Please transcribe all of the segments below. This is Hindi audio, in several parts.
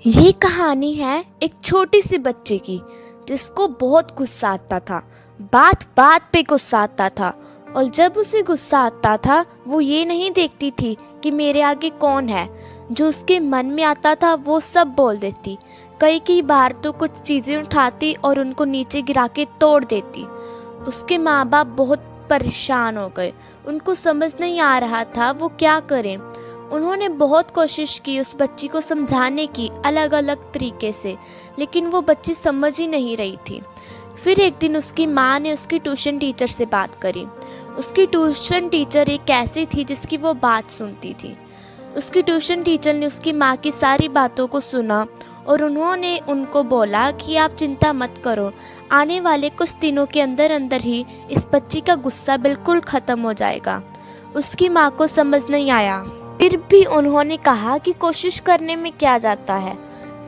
ये कहानी है एक छोटी सी बच्चे की जिसको बहुत गुस्सा आता था। बात बात पे गुस्सा आता था और जब उसे गुस्सा आता था वो ये नहीं देखती थी कि मेरे आगे कौन है। जो उसके मन में आता था वो सब बोल देती। कई बार तो कुछ चीज़ें उठाती और उनको नीचे गिरा के तोड़ देती। उसके माँ बाप बहुत परेशान हो गए। उनको समझ नहीं आ रहा था वो क्या करें। उन्होंने बहुत कोशिश की उस बच्ची को समझाने की अलग अलग तरीके से, लेकिन वो बच्ची समझ ही नहीं रही थी। फिर एक दिन उसकी माँ ने उसकी ट्यूशन टीचर से बात करी। उसकी ट्यूशन टीचर एक ऐसी थी जिसकी वो बात सुनती थी। उसकी ट्यूशन टीचर ने उसकी माँ की सारी बातों को सुना और उन्होंने उनको बोला कि आप चिंता मत करो, आने वाले कुछ दिनों के अंदर अंदर ही इस बच्ची का गुस्सा बिल्कुल ख़त्म हो जाएगा। उसकी माँ को समझ नहीं आया, फिर भी उन्होंने कहा कि कोशिश करने में क्या जाता है।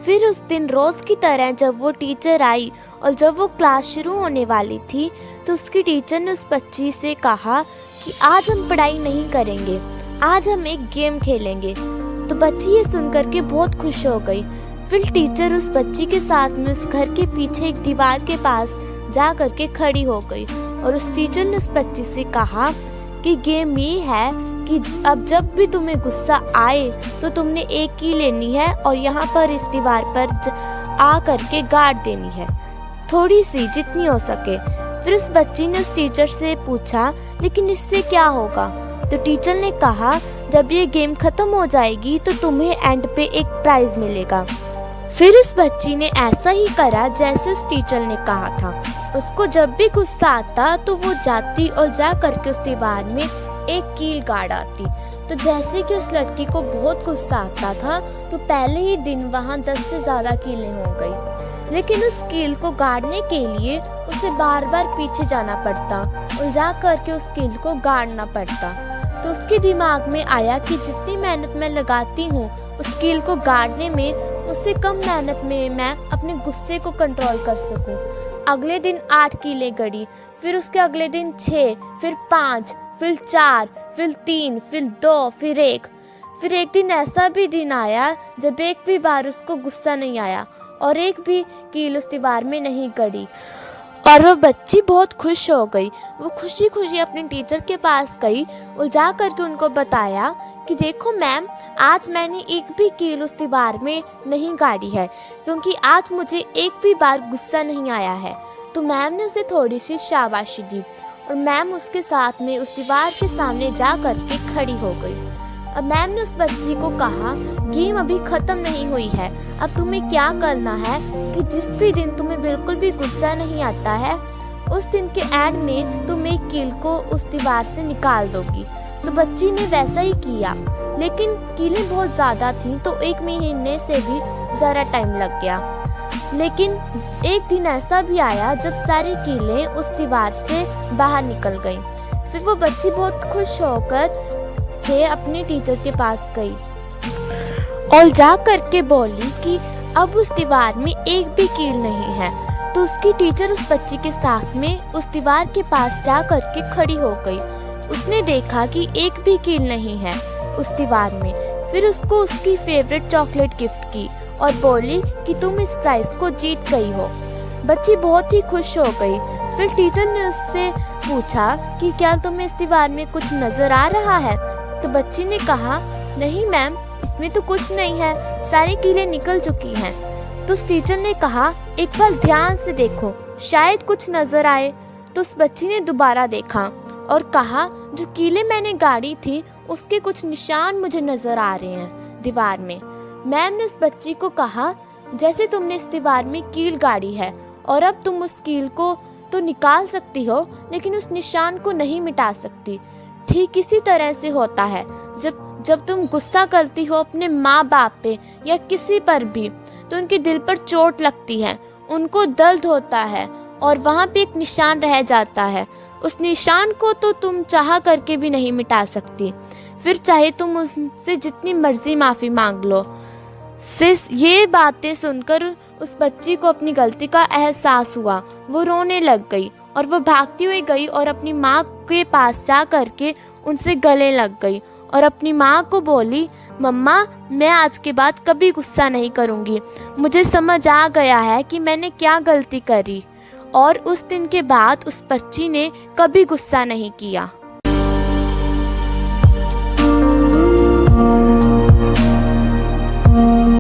फिर उस दिन रोज़ की तरह जब वो टीचर आई और जब वो क्लास शुरू होने वाली थी तो उसकी टीचर ने उस बच्ची से कहा कि आज हम पढ़ाई नहीं करेंगे, आज हम एक गेम खेलेंगे। तो बच्ची ये सुनकर के बहुत खुश हो गई। फिर टीचर उस बच्ची के साथ में उस घर के पीछे एक दीवार के पास जा कर के खड़ी हो गई और उस टीचर ने उस बच्ची से कहा कि गेम ये है कि अब जब भी तुम्हें गुस्सा आए तो तुमने एक की लेनी है और यहाँ पर इस दीवार पर आ करके गाड़ देनी है, थोड़ी सी जितनी हो सके। फिर उस बच्ची ने उस टीचर से पूछा लेकिन इससे क्या होगा। तो टीचर ने कहा जब ये गेम खत्म हो जाएगी तो तुम्हें एंड पे एक प्राइज मिलेगा। फिर उस बच्ची ने ऐसा ही करा जैसे उस टीचर ने कहा था। उसको जब भी गुस्सा आता तो वो जाती और जा करके उस दीवार में एक कील गाड़ आती। तो जैसे कि उस लड़की को बहुत गुस्सा आता था तो पहले ही दिन वहाँ 10 से ज़्यादा कीलें हो गई, लेकिन उस कील को गाड़ने के लिए उसे बार बार पीछे जाना पड़ता और जा करके उस कील को गाड़ना पड़ता। तो उसके दिमाग में आया कि जितनी मेहनत मैं लगाती हूँ उस कील को गाड़ने में, उससे कम मेहनत में मैं अपने गुस्से को कंट्रोल कर सकूँ। अगले दिन 8 कीलें गड़ी, फिर उसके अगले दिन 6, फिर 5, फिर 4, फिर 3, फिर 2, फिर 1। फिर एक दिन ऐसा भी दिन आया जब एक भी बार उसको गुस्सा नहीं आया और एक भी कील उस दीवार में नहीं गड़ी और वो बच्ची बहुत खुश हो गई। वो खुशी खुशी अपने टीचर के पास गई और जा करके उनको बताया कि देखो मैम, आज मैंने एक भी कील उस दीवार में नहीं गाड़ी है क्योंकि आज मुझे एक भी बार गुस्सा नहीं आया है। तो मैम ने उसे थोड़ी सी शाबाशी दी और मैम उसके साथ में उस दीवार के सामने जा करके खड़ी हो गई। अब मैम ने उस बच्ची को कहा गेम अभी ख़त्म नहीं हुई है, अब तुम्हें क्या करना है कि जिस भी दिन तुम्हें बिल्कुल भी गुस्सा नहीं आता है उस दिन के एंड में तुम एक कील को उस दीवार से निकाल दोगी। तो बच्ची ने वैसा ही किया, लेकिन कीलें बहुत ज़्यादा थीं तो 1 महीने से भी ज़्यादा टाइम लग गया। लेकिन एक दिन ऐसा भी आया जब सारी कीलें उस दीवार से बाहर निकल गईं। फिर वो बच्ची बहुत खुश होकर अपने टीचर के पास गई और जा करके बोली कि अब उस दीवार में एक भी कील नहीं है। तो उसकी टीचर उस बच्ची के साथ में उस दीवार के पास जा करके खड़ी हो गई। उसने देखा कि एक भी कील नहीं है उस दीवार में। फिर उसको उसकी फेवरेट चॉकलेट गिफ्ट की और बोली कि तुम इस प्राइज को जीत गई हो। बच्ची बहुत ही खुश हो गई। फिर टीचर ने उससे पूछा कि क्या तुम्हें इस दीवार में कुछ नजर आ रहा है। तो बच्ची ने कहा नहीं मैम, इसमें तो कुछ नहीं है, सारी कीलें निकल चुकी हैं। तो उस टीचर ने कहा एक बार ध्यान से देखो, शायद कुछ नजर आए। तो उस बच्ची ने दोबारा देखा और कहा जो कीलें मैंने गाड़ी थी उसके कुछ निशान मुझे नजर आ रहे हैं दीवार में। मैम ने उस बच्ची को कहा जैसे तुमने इस दीवार में कील गाड़ी है और अब तुम उस कील को तो निकाल सकती हो लेकिन उस निशान को नहीं मिटा सकती। ठीक इसी तरह से होता है जब तुम गुस्सा करती हो अपने माँ बाप पे या किसी पर भी तो उनके दिल पर चोट लगती है, उनको दर्द होता है और वहाँ पे एक निशान रह जाता है। उस निशान को तो तुम चाह करके भी नहीं मिटा सकती, फिर चाहे तुम उससे जितनी मर्जी माफ़ी मांग लो। ये बातें सुनकर उस बच्ची को अपनी गलती का एहसास हुआ। वो रोने लग गई और वो भागती हुई गई और अपनी माँ के पास जा करके उनसे गले लग गई और अपनी माँ को बोली, मम्मा मैं आज के बाद कभी गुस्सा नहीं करूँगी, मुझे समझ आ गया है कि मैंने क्या गलती करी। और उस दिन के बाद उस बच्ची ने कभी गुस्सा नहीं किया।